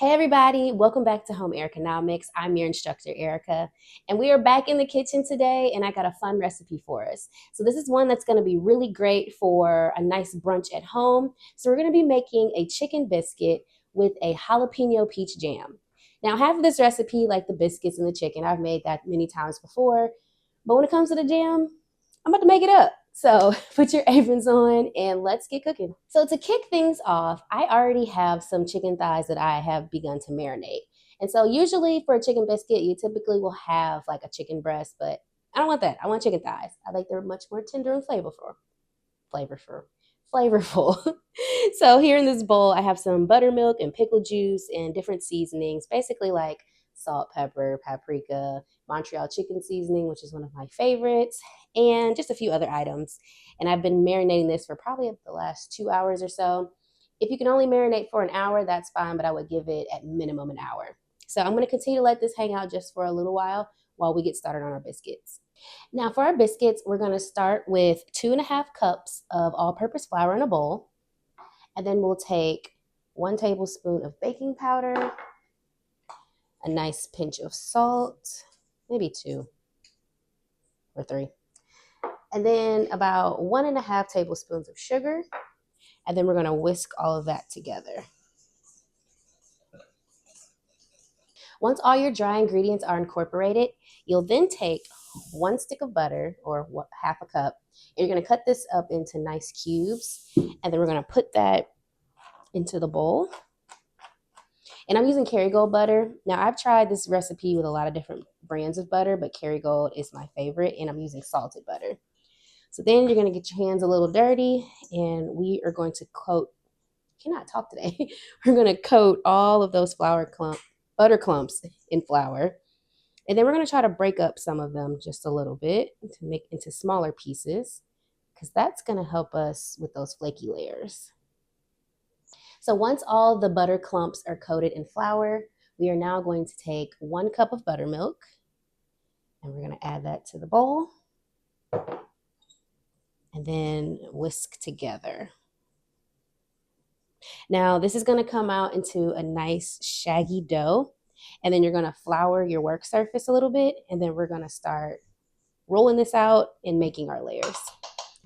Hey everybody, welcome back to Home Economics. I'm your instructor, Erica, and we are back in the kitchen today, and I got a fun recipe for us. So this is one that's gonna be really great for a nice brunch at home. So we're gonna be making a chicken biscuit with a jalapeno peach jam. Now, half of this recipe, like the biscuits and the chicken, I've made that many times before, but when it comes to the jam, I'm about to make it up. So put your aprons on and let's get cooking. So to kick things off, I already have some chicken thighs that I have begun to marinate. And so usually for a chicken biscuit, you typically will have like a chicken breast, but I don't want that. I want chicken thighs. I think they're much more tender and flavorful. So here in this bowl, I have some buttermilk and pickle juice and different seasonings, basically like salt, pepper, paprika, Montreal chicken seasoning, which is one of my favorites, and just a few other items. And I've been marinating this for probably the last 2 hours or so. If you can only marinate for an hour, that's fine, but I would give it at minimum an hour. So I'm going to continue to let this hang out just for a little while we get started on our biscuits. Now for our biscuits, we're going to start with 2.5 cups of all-purpose flour in a bowl. And then we'll take 1 tablespoon of baking powder, a nice pinch of salt, maybe 2 or 3. And then about 1.5 tablespoons of sugar. And then we're going to whisk all of that together. Once all your dry ingredients are incorporated, you'll then take 1 stick of butter, or half a cup, and you're going to cut this up into nice cubes. And then we're going to put that into the bowl. And I'm using Kerrygold butter. Now, I've tried this recipe with a lot of different brands of butter, but Kerrygold is my favorite, and I'm using salted butter. So then you're going to get your hands a little dirty, and we are going to coat, cannot talk today. We're going to coat all of those butter clumps in flour. And then we're going to try to break up some of them just a little bit to make into smaller pieces, because that's going to help us with those flaky layers. So once all the butter clumps are coated in flour, we are now going to take 1 cup of buttermilk, and we're going to add that to the bowl and then whisk together. Now this is going to come out into a nice shaggy dough, and then you're going to flour your work surface a little bit, and then we're going to start rolling this out and making our layers.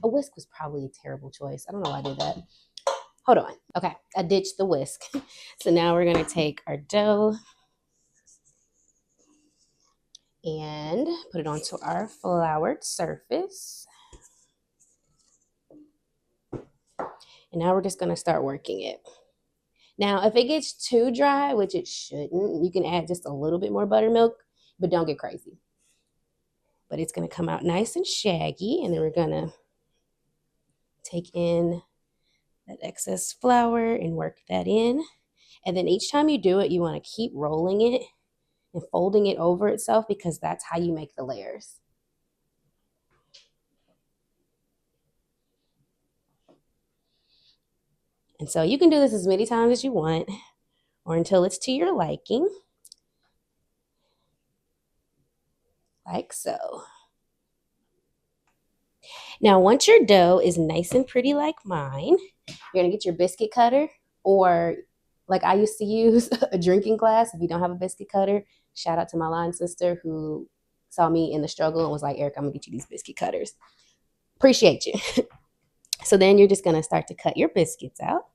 A whisk was probably a terrible choice. I don't know why I did that. Hold on. Okay, I ditched the whisk. So now we're going to take our dough and put it onto our floured surface. And now we're just going to start working it. Now, if it gets too dry, which it shouldn't, you can add just a little bit more buttermilk, but don't get crazy. But it's going to come out nice and shaggy, and then we're going to take in that excess flour and work that in. And then each time you do it, you want to keep rolling it and folding it over itself, because that's how you make the layers. And so you can do this as many times as you want, or until it's to your liking, like so. Now, once your dough is nice and pretty like mine, you're going to get your biscuit cutter, or like I used to use, a drinking glass. If you don't have a biscuit cutter, shout out to my line sister who saw me in the struggle and was like, Eric, I'm going to get you these biscuit cutters. Appreciate you. So then you're just going to start to cut your biscuits out.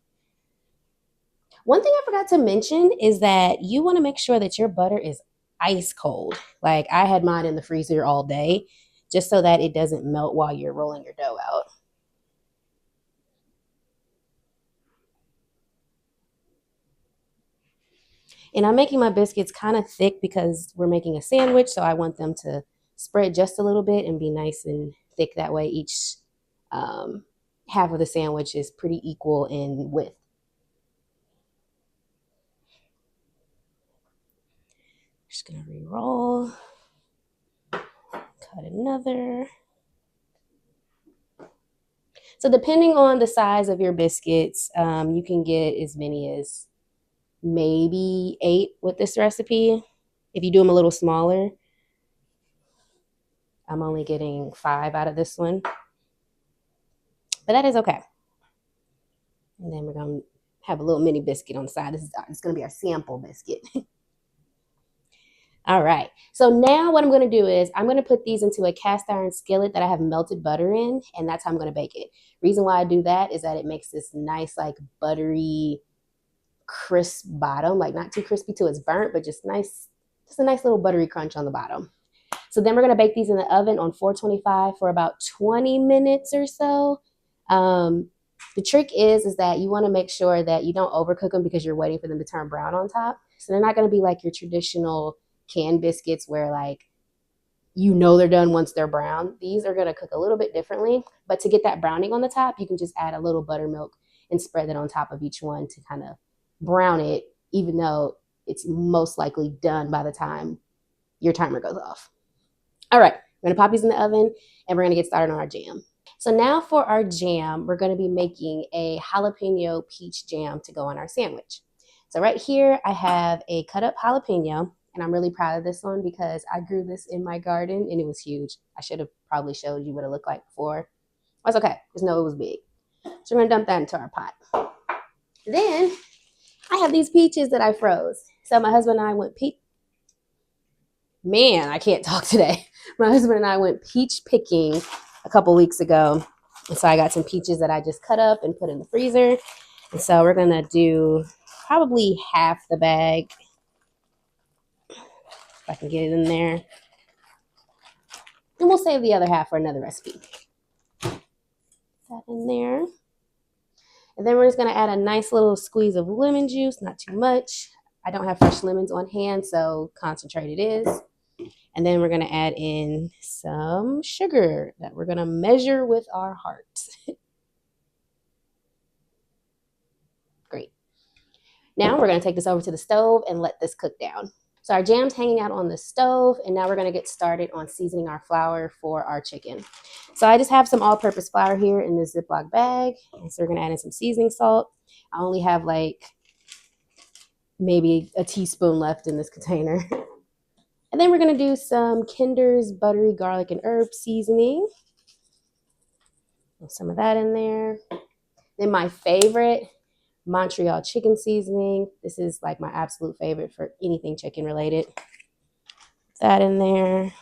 One thing I forgot to mention is that you want to make sure that your butter is ice cold. Like I had mine in the freezer all day, just so that it doesn't melt while you're rolling your dough out. And I'm making my biscuits kind of thick because we're making a sandwich, so I want them to spread just a little bit and be nice and thick. That way each half of the sandwich is pretty equal in width. Just gonna re-roll, cut another. So depending on the size of your biscuits, you can get as many as maybe 8 with this recipe. If you do them a little smaller, I'm only getting 5 out of this one, but that is okay. And then we're going to have a little mini biscuit on the side. It's going to be our sample biscuit. All right. So now what I'm going to do is I'm going to put these into a cast iron skillet that I have melted butter in, and that's how I'm going to bake it. Reason why I do that is that it makes this nice, like buttery, crisp bottom, like not too crispy till it's burnt, but just nice, just a nice little buttery crunch on the bottom. So then we're going to bake these in the oven on 425 for about 20 minutes or so. The trick is that you want to make sure that you don't overcook them because you're waiting for them to turn brown on top. So they're not going to be like your traditional canned biscuits where like you know they're done once they're brown. These are going to cook a little bit differently, but to get that browning on the top, you can just add a little buttermilk and spread it on top of each one to kind of brown it, even though it's most likely done by the time your timer goes off. All right, we're going to pop these in the oven and we're going to get started on our jam. So now for our jam, we're going to be making a jalapeno peach jam to go on our sandwich. So right here, I have a cut up jalapeno, and I'm really proud of this one because I grew this in my garden and it was huge. I should have probably showed you what it looked like before. That's okay, just know it was big. So we're going to dump that into our pot. Then I have these peaches that I froze. So my husband and I went I can't talk today. My husband and I went peach picking a couple weeks ago. And so I got some peaches that I just cut up and put in the freezer. And so we're going to do probably half the bag. If I can get it in there. And we'll save the other half for another recipe. Put that in there. And then we're just going to add a nice little squeeze of lemon juice, not too much. I don't have fresh lemons on hand, so concentrated is. And then we're going to add in some sugar that we're going to measure with our heart. Great. Now we're going to take this over to the stove and let this cook down. So our jam's hanging out on the stove, and now we're going to get started on seasoning our flour for our chicken. So I just have some all-purpose flour here in this Ziploc bag. And so we're going to add in some seasoning salt. I only have like maybe a teaspoon left in this container. And then we're going to do some Kinder's buttery garlic and herb seasoning. Some of that in there. Then my favorite, Montreal chicken seasoning. This is like my absolute favorite for anything chicken related. Put that in there.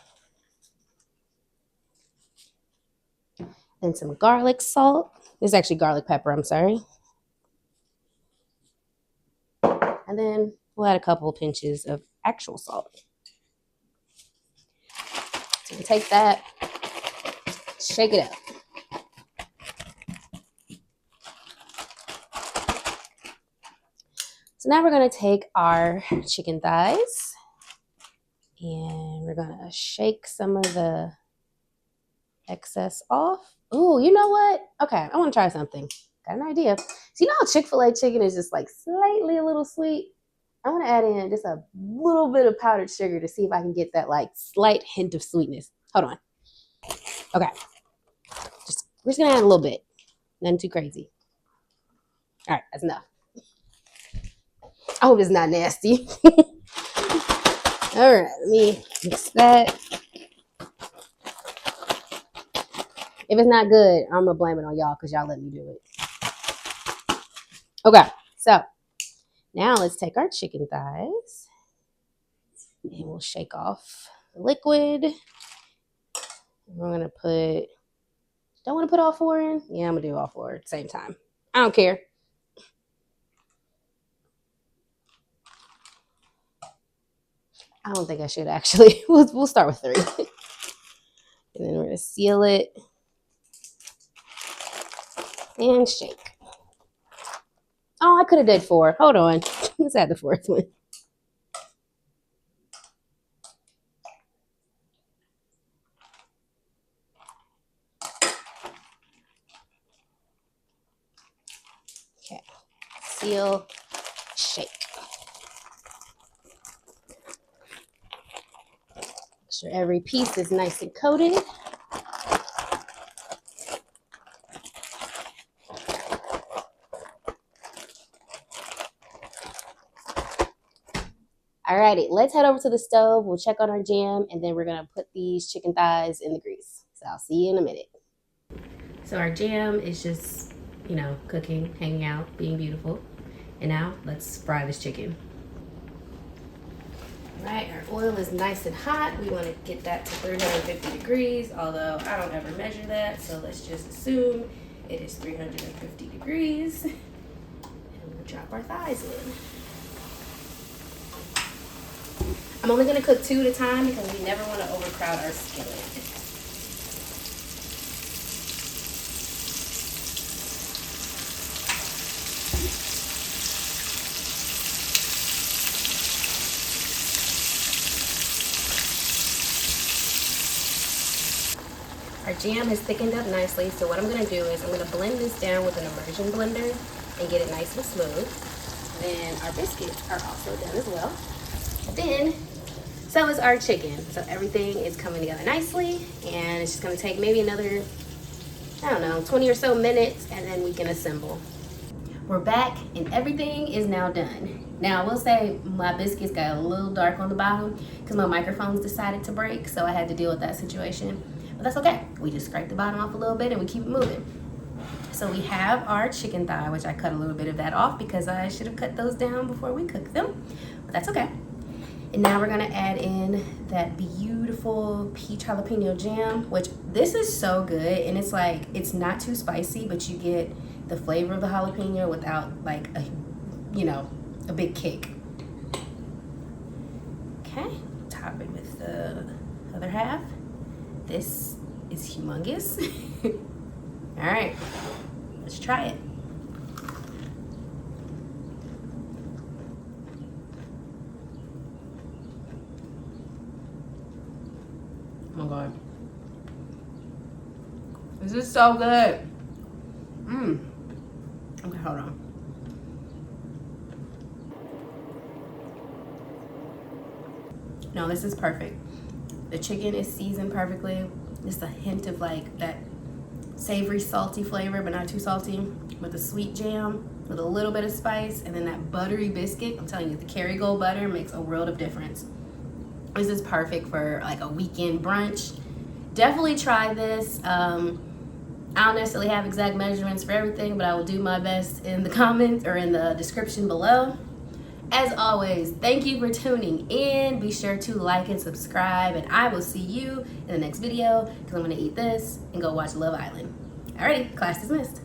Then some garlic salt. This is actually garlic pepper, I'm sorry. And then we'll add a couple pinches of actual salt. So we take that, shake it up. So now we're going to take our chicken thighs and we're going to shake some of the excess off. Oh, you know what? Okay, I want to try something. Got an idea. So you know how Chick-fil-A chicken is just like slightly a little sweet? I want to add in just a little bit of powdered sugar to see if I can get that like slight hint of sweetness. Hold on. Okay. We're just going to add a little bit. Nothing too crazy. All right, that's enough. I hope it's not nasty. All right, let me mix that. If it's not good, I'm going to blame it on y'all because y'all let me do it. Okay, so now let's take our chicken thighs and we'll shake off the liquid. We're going to don't want to put all four in? Yeah, I'm going to do all four at the same time. I don't care. I don't think I should actually. We'll start with 3. And then we're going to seal it and shake. Oh, I could have did 4. Hold on. Let's add the 4th one. Okay. Seal, shake. Make sure every piece is nice and coated. Alrighty, let's head over to the stove. We'll check on our jam, and then we're going to put these chicken thighs in the grease. So I'll see you in a minute. So our jam is just, cooking, hanging out, being beautiful. And now let's fry this chicken. All right, our oil is nice and hot. We want to get that to 350 degrees, although I don't ever measure that, so let's just assume it is 350 degrees. And we'll drop our thighs in. I'm only gonna cook 2 at a time because we never want to overcrowd our skillet. Our jam has thickened up nicely, so what I'm gonna do is I'm gonna blend this down with an immersion blender and get it nice and smooth. Then our biscuits are also done as well. Then, so is our chicken. So everything is coming together nicely, and it's just gonna take maybe another, I don't know, 20 or so minutes, and then we can assemble. We're back, and everything is now done. Now, I will say my biscuits got a little dark on the bottom because my microphones decided to break, so I had to deal with that situation. But that's okay. We just scrape the bottom off a little bit and we keep it moving. So we have our chicken thigh, which I cut a little bit of that off because I should have cut those down before we cooked them, but that's okay. And now we're gonna add in that beautiful peach jalapeno jam, which this is so good, and it's like, it's not too spicy, but you get the flavor of the jalapeno without like a, you know, a big kick. Okay, top it with the other half. This is humongous. All right, let's try it. Oh my God. This is so good. Okay, hold on. No, this is perfect. The chicken is seasoned perfectly. Just a hint of like that savory, salty flavor, but not too salty, with a sweet jam, with a little bit of spice, and then that buttery biscuit. I'm telling you, the Kerrygold butter makes a world of difference. This is perfect for like a weekend brunch. Definitely try this. I don't necessarily have exact measurements for everything, but I will do my best in the comments or in the description below. As always, thank you for tuning in. Be sure to like and subscribe, and I will see you in the next video because I'm gonna eat this and go watch Love Island. Alrighty, class dismissed.